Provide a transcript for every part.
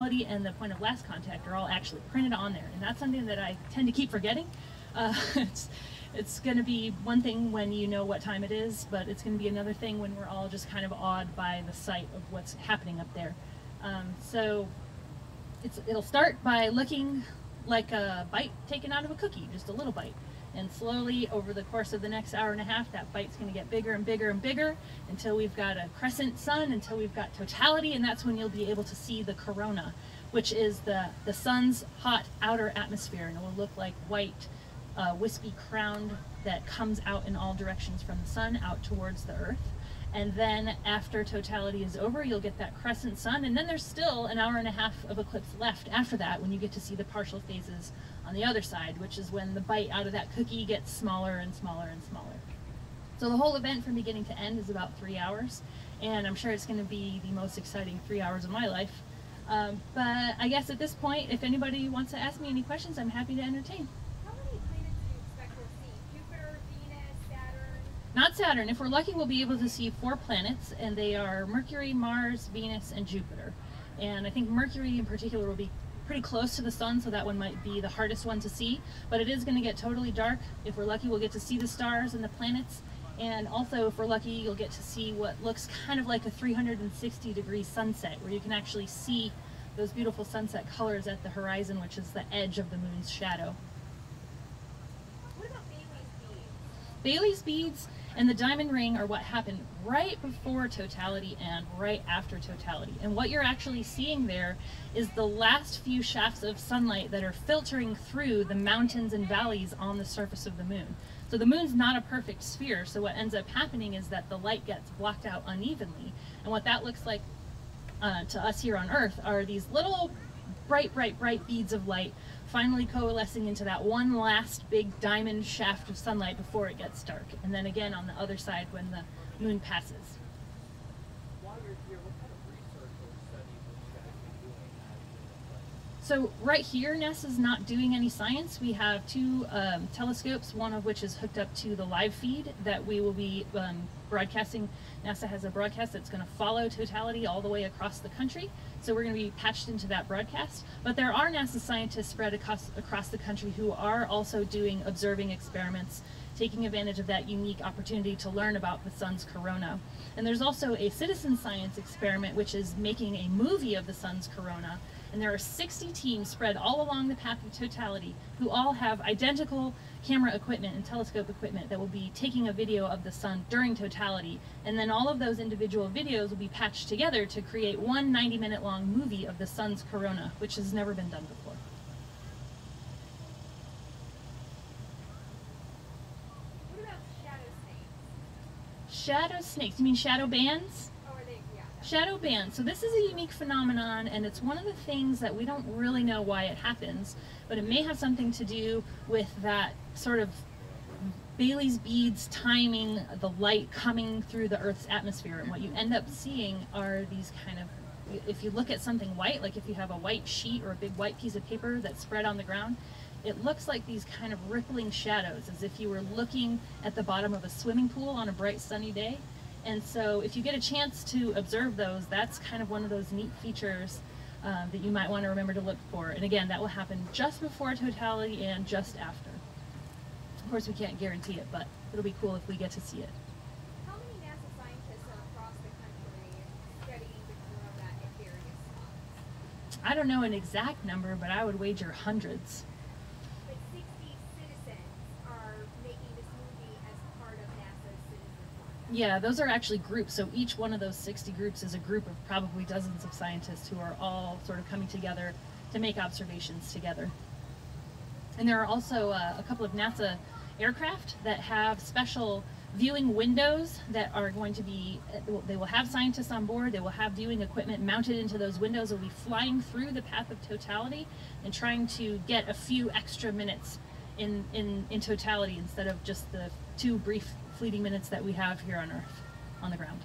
totality and the point of last contact are all actually printed on there, and that's something that I tend to keep forgetting. It's going to be one thing when you know what time it is, but it's going to be another thing when we're all just kind of awed by the sight of what's happening up there. So it'll start by looking like a bite taken out of a cookie, just a little bite. And slowly over the course of the next hour and a half, that bite's going to get bigger and bigger and bigger until we've got a crescent sun, until we've got totality, and that's when you'll be able to see the corona, which is the sun's hot outer atmosphere, and it will look like white, wispy crown that comes out in all directions from the sun out towards the earth. And then after totality is over, you'll get that crescent sun, and then there's still an hour and a half of eclipse left after that, when you get to see the partial phases on the other side, which is when the bite out of that cookie gets smaller and smaller and smaller. So the whole event from beginning to end is about 3 hours, and I'm sure it's going to be the most exciting 3 hours of my life. But I guess at this point, if anybody wants to ask me any questions, I'm happy to entertain. How many planets do you expect we'll see? Jupiter, Venus, Saturn? Not Saturn. If we're lucky, we'll be able to see 4 planets, and they are Mercury, Mars, Venus, and Jupiter. And I think Mercury in particular will be pretty close to the sun, so that one might be the hardest one to see, but it is going to get totally dark. If we're lucky, we'll get to see the stars and the planets, and also if we're lucky, you'll get to see what looks kind of like a 360-degree sunset, where you can actually see those beautiful sunset colors at the horizon, which is the edge of the moon's shadow. What about Bailey's beads? Bailey's beads and the diamond ring are what happened right before totality and right after totality. And what you're actually seeing there is the last few shafts of sunlight that are filtering through the mountains and valleys on the surface of the moon. So the moon's not a perfect sphere, so what ends up happening is that the light gets blocked out unevenly. And what that looks like to us here on Earth are these little bright, bright, bright beads of light finally coalescing into that one last big diamond shaft of sunlight before it gets dark. And then again on the other side when the moon passes. While you're here, what kind of research or study will you guys be doing? So right here, NASA's not doing any science. We have 2 telescopes, one of which is hooked up to the live feed that we will be broadcasting. NASA has a broadcast that's going to follow totality all the way across the country. So we're going to be patched into that broadcast. But there are NASA scientists spread across the country who are also doing observing experiments, taking advantage of that unique opportunity to learn about the sun's corona. And there's also a citizen science experiment which is making a movie of the sun's corona. And there are 60 teams spread all along the path of totality who all have identical camera equipment and telescope equipment that will be taking a video of the sun during totality. And then all of those individual videos will be patched together to create one 90-minute long movie of the sun's corona, which has never been done before. What about shadow snakes? Shadow snakes, you mean shadow bands? Oh, are they? Yeah. Shadow bands. So this is a unique phenomenon, and it's one of the things that we don't really know why it happens, but it may have something to do with that sort of Bailey's beads timing the light coming through the Earth's atmosphere. And what you end up seeing are these kind of, if you look at something white, like if you have a white sheet or a big white piece of paper that's spread on the ground, it looks like these kind of rippling shadows, as if you were looking at the bottom of a swimming pool on a bright sunny day. And so if you get a chance to observe those, that's kind of one of those neat features that you might want to remember to look for. And again, that will happen just before totality and just after. Of course, we can't guarantee it, but it'll be cool if we get to see it. How many NASA scientists are across the country studying the corona at various spots? I don't know an exact number, but I would wager hundreds. But 60 citizens are making this movie as part of NASA's Citizen Project. Yeah, those are actually groups. So each one of those 60 groups is a group of probably dozens of scientists who are all sort of coming together to make observations together. And there are also a couple of NASA aircraft that have special viewing windows that are going to be, they will have scientists on board, they will have viewing equipment mounted into those windows. They'll be flying through the path of totality and trying to get a few extra minutes in totality instead of just the 2 brief fleeting minutes that we have here on Earth, on the ground.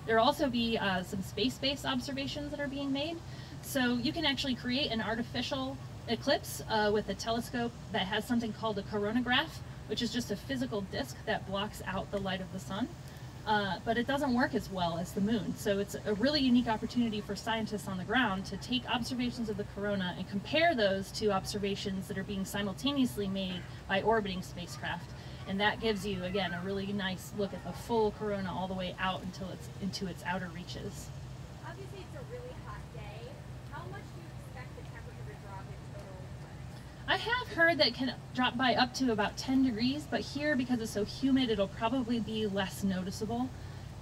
There will also be some space-based observations that are being made. So you can actually create an artificial eclipse with a telescope that has something called a coronagraph, which is just a physical disk that blocks out the light of the sun. but it doesn't work as well as the moon. So it's a really unique opportunity for scientists on the ground to take observations of the corona and compare those to observations that are being simultaneously made by orbiting spacecraft. And that gives you, again, a really nice look at the full corona all the way out until it's into its outer reaches. Obviously, it's a really hot day. How much do you expect the temperature to drop in total eclipse? I have heard that it can drop by up to about 10 degrees, but here, because it's so humid, it'll probably be less noticeable.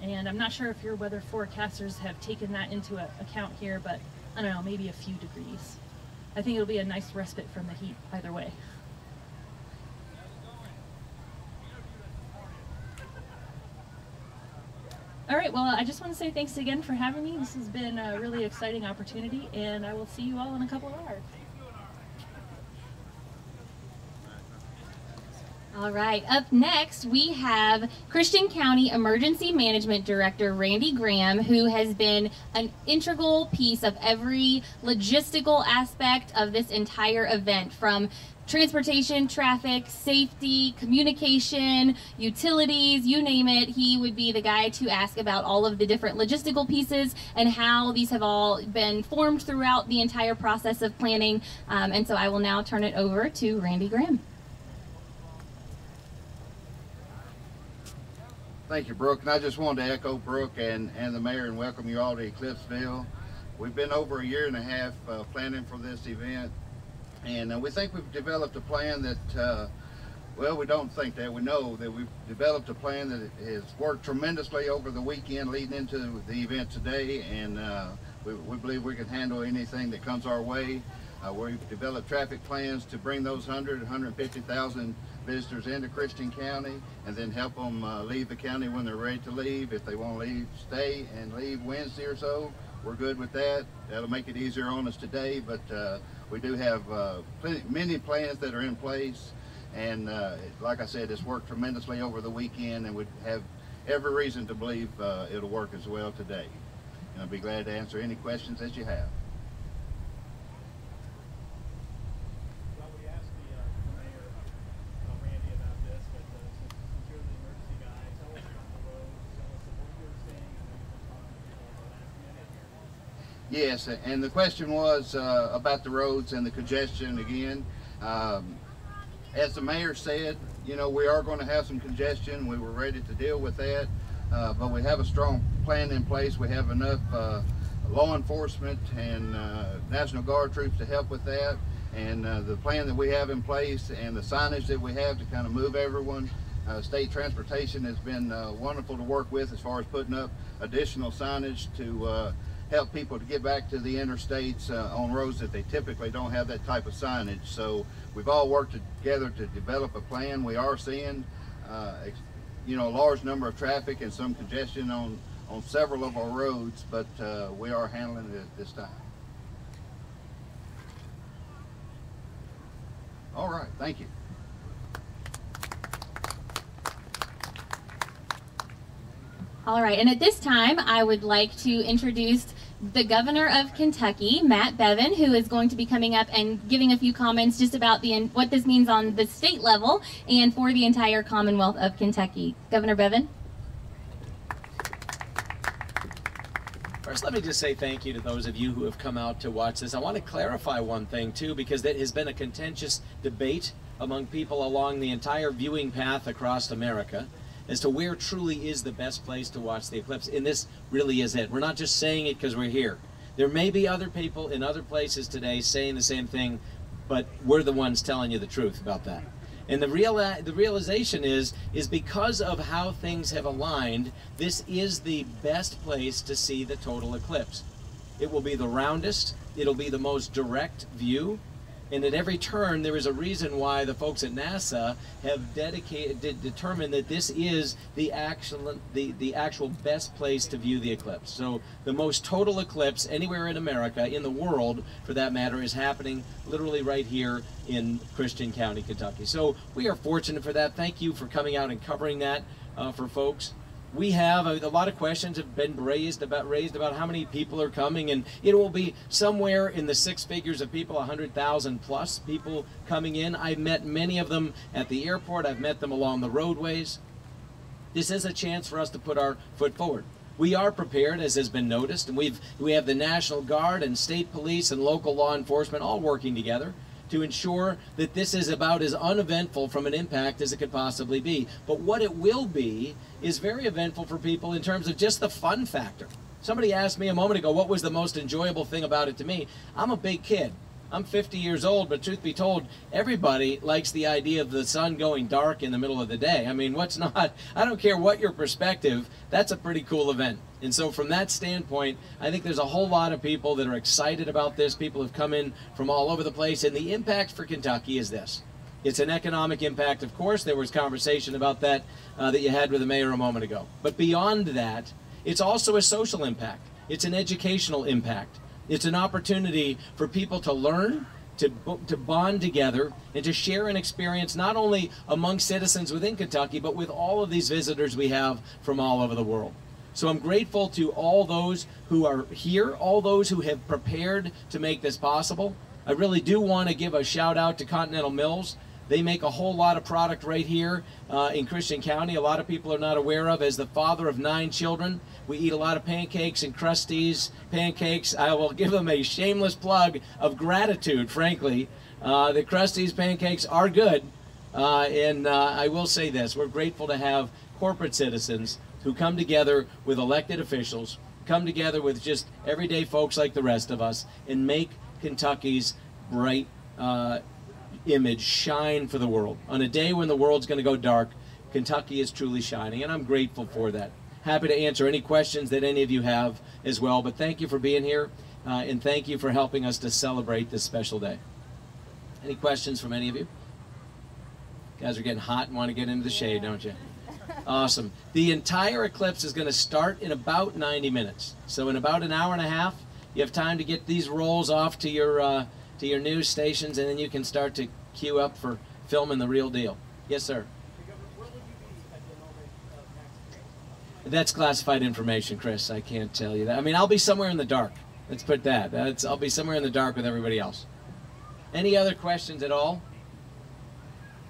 And I'm not sure if your weather forecasters have taken that into account here, but I don't know, maybe a few degrees. I think it'll be a nice respite from the heat either way. All right, well, I just want to say thanks again for having me. This has been a really exciting opportunity, and I will see you all in a couple of hours. All right, up next we have Christian County Emergency Management Director Randy Graham, who has been an integral piece of every logistical aspect of this entire event, from transportation, traffic, safety, communication, utilities, you name it. He would be the guy to ask about all of the different logistical pieces and how these have all been formed throughout the entire process of planning. And so I will now turn it over to Randy Graham. Thank you, Brooke. And I just wanted to echo Brooke and the mayor and welcome you all to Eclipseville. We've been over a year and a half planning for this event, and we think we've developed a plan that, well, we don't think that. We know that we've developed a plan that has worked tremendously over the weekend leading into the event today, and we believe we can handle anything that comes our way. We've developed traffic plans to bring those 150,000 visitors into Christian County and then help them leave the county when they're ready to leave. If they want to leave, stay and leave Wednesday or so, we're good with that. That'll make it easier on us today, but we do have many plans that are in place, and like I said, it's worked tremendously over the weekend, and we have every reason to believe it'll work as well today. And I'll be glad to answer any questions that you have. Yes, and the question was about the roads and the congestion again. As the mayor said, you know, we are going to have some congestion. We were ready to deal with that, but we have a strong plan in place. We have enough law enforcement and National Guard troops to help with that. And the plan that we have in place and the signage that we have to kind of move everyone. State transportation has been wonderful to work with as far as putting up additional signage to help people to get back to the interstates on roads that they typically don't have that type of signage. So we've all worked together to develop a plan. We are seeing, you know, a large number of traffic and some congestion on several of our roads, but we are handling it at this time. All right, thank you. All right, and at this time, I would like to introduce the Governor of Kentucky, Matt Bevin, who is going to be coming up and giving a few comments just about what this means on the state level and for the entire Commonwealth of Kentucky. Governor Bevin. First, let me just say thank you to those of you who have come out to watch this. I want to clarify one thing, too, because that has been a contentious debate among people along the entire viewing path across America as to where truly is the best place to watch the eclipse, and this really is it. We're not just saying it because we're here. There may be other people in other places today saying the same thing, but we're the ones telling you the truth about that. And the realization is because of how things have aligned, this is the best place to see the total eclipse. It will be the roundest, it'll be the most direct view, and at every turn there is a reason why the folks at NASA have determined that this is the actual best place to view the eclipse. So the most total eclipse anywhere in America, in the world for that matter, is happening literally right here in Christian County, Kentucky. So we are fortunate for that. Thank you for coming out and covering that for folks. We have a lot of questions have been raised about how many people are coming, and it will be somewhere in the six figures of people, 100,000 plus people coming in. I've met many of them at the airport. I've met them along the roadways. This is a chance for us to put our foot forward. We are prepared, as has been noticed, and we have the National Guard and state police and local law enforcement all working together to ensure that this is about as uneventful from an impact as it could possibly be. But what it will be is very eventful for people in terms of just the fun factor. Somebody asked me a moment ago, what was the most enjoyable thing about it to me? I'm a big kid. I'm 50 years old, but truth be told, everybody likes the idea of the sun going dark in the middle of the day. I mean, what's not? I don't care what your perspective, that's a pretty cool event. And so from that standpoint, I think there's a whole lot of people that are excited about this. People have come in from all over the place, and the impact for Kentucky is this. It's an economic impact, of course. There was conversation about that that you had with the mayor a moment ago. But beyond that, it's also a social impact. It's an educational impact. It's an opportunity for people to learn, to bond together, and to share an experience not only among citizens within Kentucky, but with all of these visitors we have from all over the world. So I'm grateful to all those who are here, all those who have prepared to make this possible. I really do want to give a shout out to Continental Mills. They make a whole lot of product right here in Christian County. A lot of people are not aware of. As the father of 9 children, we eat a lot of pancakes and Krusty's pancakes. I will give them a shameless plug of gratitude, frankly. The Krusty's pancakes are good. And I will say this, we're grateful to have corporate citizens who come together with elected officials, come together with just everyday folks like the rest of us, and make Kentucky's bright image shine for the world. On a day when the world's going to go dark, Kentucky is truly shining, and I'm grateful for that. Happy to answer any questions that any of you have as well, but thank you for being here, and thank you for helping us to celebrate this special day. Any questions from any of you? You guys are getting hot and want to get into the shade, don't you? Awesome. The entire eclipse is going to start in about 90 minutes. So in about an hour and a half, you have time to get these rolls off to your news stations, and then you can start to queue up for filming the real deal. Yes, sir. That's classified information, Chris. I can't tell you that. I mean, I'll be somewhere in the dark. Let's put that. I'll be somewhere in the dark with everybody else. Any other questions at all?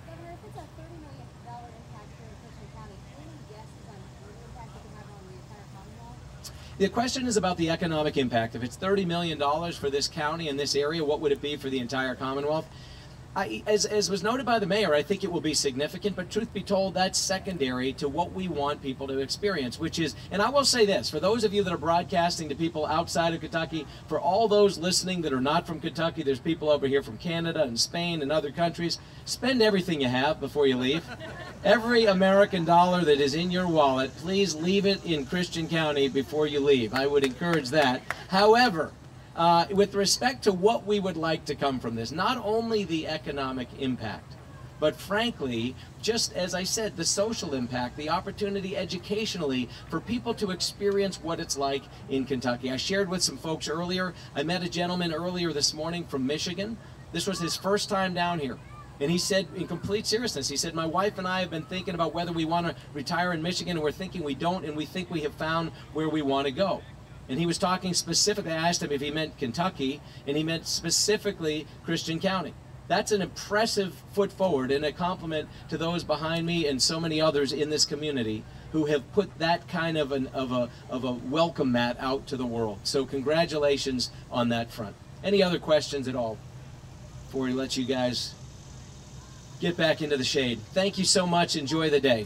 Governor, if it's a $30 million impact here in Christian County, any guesses on the impact it could have on the entire Commonwealth? The question is about the economic impact. If it's $30 million for this county and this area, what would it be for the entire Commonwealth? As was noted by the mayor, I think it will be significant, but truth be told, that's secondary to what we want people to experience, which is, and I will say this, for those of you that are broadcasting to people outside of Kentucky, for all those listening that are not from Kentucky, there's people over here from Canada and Spain and other countries, spend everything you have before you leave. Every American dollar that is in your wallet, please leave it in Christian County before you leave. I would encourage that. However, with respect to what we would like to come from this, not only the economic impact, but frankly, just as I said, the social impact, the opportunity educationally for people to experience what it's like in Kentucky. I shared with some folks earlier, I met a gentleman earlier this morning from Michigan. This was his first time down here. And he said, in complete seriousness, he said, my wife and I have been thinking about whether we want to retire in Michigan, and we're thinking we don't, and we think we have found where we want to go. And he was talking specifically, I asked him if he meant Kentucky, and he meant specifically Christian County. That's an impressive foot forward and a compliment to those behind me and so many others in this community who have put that kind of a welcome mat out to the world. So congratulations on that front. Any other questions at all before we let you guys get back into the shade? Thank you so much. Enjoy the day.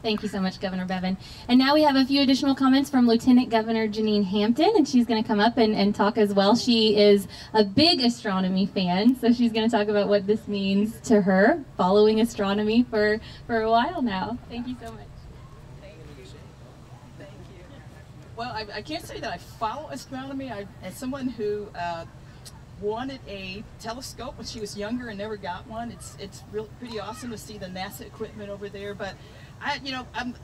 Thank you so much, Governor Bevin. And now we have a few additional comments from Lieutenant Governor Jenean Hampton, and she's going to come up and talk as well. She is a big astronomy fan, so she's going to talk about what this means to her, following astronomy for a while now. Thank you so much. Thank you. Thank you. Well, I can't say that I follow astronomy. As someone who wanted a telescope when she was younger and never got one, it's pretty awesome to see the NASA equipment over there. But I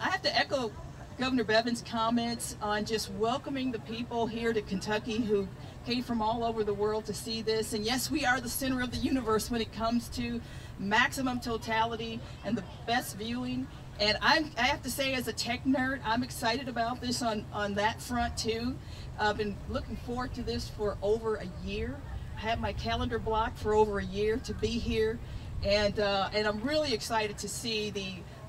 have to echo Governor Bevin's comments on just welcoming the people here to Kentucky who came from all over the world to see this. And yes, we are the center of the universe when it comes to maximum totality and the best viewing. And I have to say, as a tech nerd, I'm excited about this on that front too. I've been looking forward to this for over a year. I have my calendar blocked for over a year to be here. And I'm really excited to see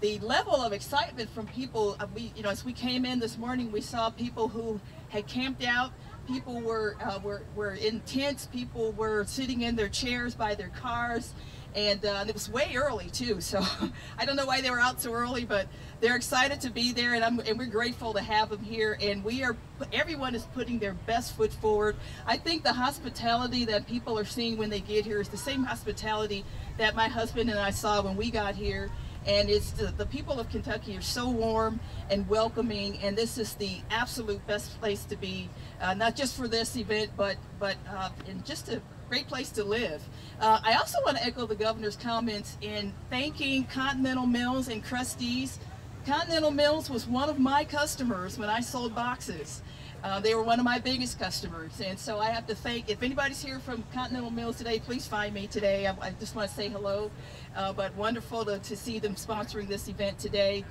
the level of excitement from people. As we came in this morning, we saw people who had camped out. People were in tents. People were sitting in their chairs by their cars. And it was way early too, so I don't know why they were out so early, but they're excited to be there, and we're grateful to have them here. And everyone is putting their best foot forward. I think the hospitality that people are seeing when they get here is the same hospitality that my husband and I saw when we got here. And it's the people of Kentucky are so warm and welcoming, and this is the absolute best place to be, not just for this event, but and just a great place to live. I also want to echo the governor's comments in thanking Continental Mills and Krusty's. Continental Mills was one of my customers when I sold boxes. They were one of my biggest customers, and so I have to thank, if anybody's here from Continental Mills today, please find me today. I just want to say hello, but wonderful to see them sponsoring this event today.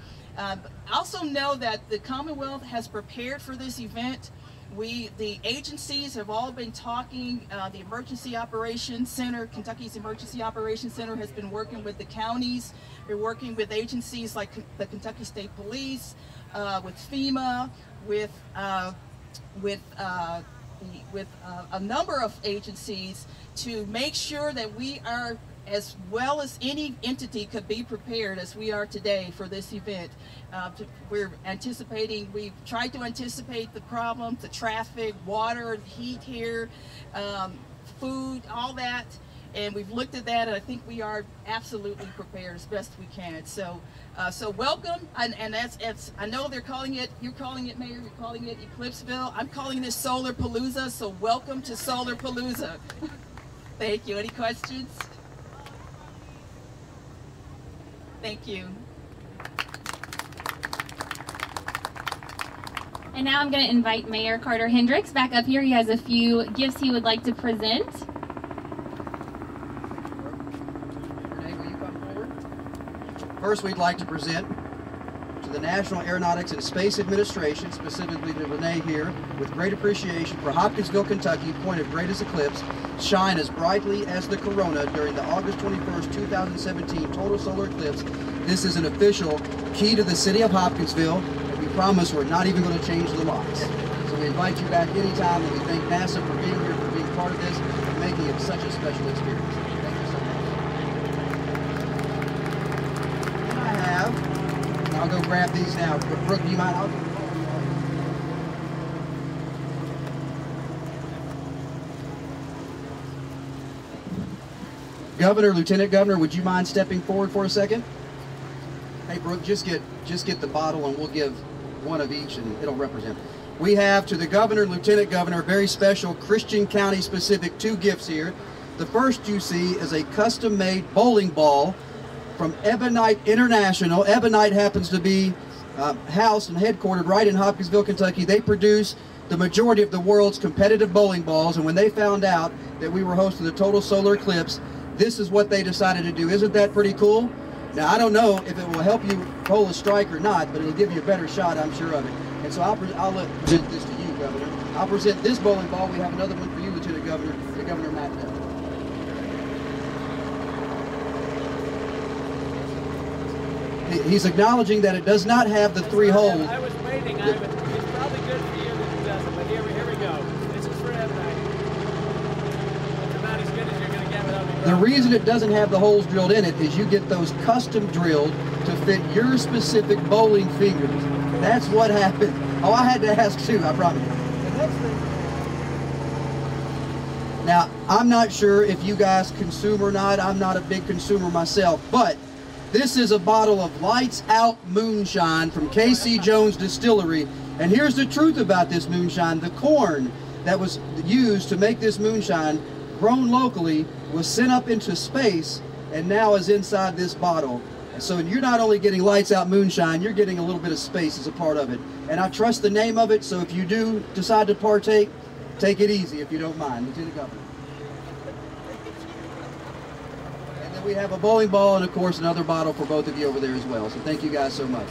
Also know that the Commonwealth has prepared for this event. The agencies have all been talking. The Emergency Operations Center, Kentucky's Emergency Operations Center, has been working with the counties. They're working with agencies like the Kentucky State Police, with FEMA, with a number of agencies to make sure that we are, as well as any entity could be, prepared as we are today for this event. We've tried to anticipate the problems, the traffic, water, heat here, food, all that, and we've looked at that, and I think we are absolutely prepared as best we can. So welcome, and that's I know you're calling it, Mayor, you're calling it Eclipseville. I'm calling this Solar Palooza, so welcome to Solar Palooza. Thank you. Any questions? Thank you. And now I'm going to invite Mayor Carter Hendricks back up here. He has a few gifts he would like to present. Renee, will you come forward? First, we'd like to present to the National Aeronautics and Space Administration, specifically to Renee here, with great appreciation for Hopkinsville, Kentucky, point of greatest eclipse, shine as brightly as the corona during the August 21st, 2017 total solar eclipse. This is an official key to the city of Hopkinsville, and we promise we're not even going to change the locks. So we invite you back anytime, and we thank NASA for being here, for being part of this, and making it such a special experience. Thank you so much. And I have, I'll go grab these now. Brooke, do you mind? I'll go. Governor, Lieutenant Governor, would you mind stepping forward for a second? Hey, Brooke, just get the bottle, and we'll give one of each, and it'll represent. We have, to the Governor, Lieutenant Governor, very special Christian County specific 2 gifts here. The first you see is a custom-made bowling ball from Ebonite International. Ebonite happens to be housed and headquartered right in Hopkinsville, Kentucky. They produce the majority of the world's competitive bowling balls, and when they found out that we were hosting the total solar eclipse, this is what they decided to do. Isn't that pretty cool? Now, I don't know if it will help you bowl a strike or not, but it'll give you a better shot, I'm sure of it. And so I'll present this to you, Governor. I'll present this bowling ball. We have another one for you, Lieutenant Governor, to Governor Matt. He's acknowledging that it does not have the 3 holes. I was waiting. It's probably good for you that it doesn't, but here we go. This is for Ebonite. It's not as good as you're going to get without me. The reason it doesn't have the holes drilled in it is you get those custom drilled to fit your specific bowling fingers. That's what happened. Oh, I had to ask too, I promise you. The next thing. Now, I'm not sure if you guys consume or not. I'm not a big consumer myself, but this is a bottle of Lights Out Moonshine from K.C. Jones Distillery. And here's the truth about this moonshine. The corn that was used to make this moonshine, grown locally, was sent up into space and now is inside this bottle. So you're not only getting Lights Out Moonshine, you're getting a little bit of space as a part of it. And I trust the name of it, so if you do decide to partake, take it easy if you don't mind. Lieutenant Governor. And then we have a bowling ball and, of course, another bottle for both of you over there as well. So thank you guys so much.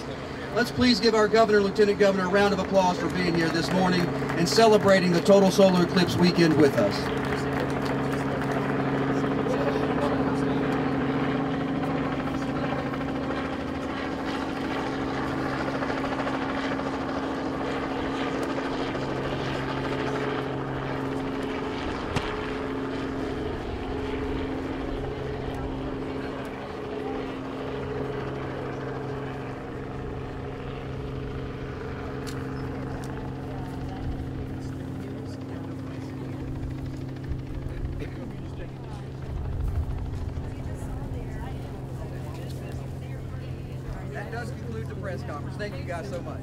Let's please give our Governor, Lieutenant Governor, a round of applause for being here this morning and celebrating the total solar eclipse weekend with us. does conclude the press conference. Thank you guys so much.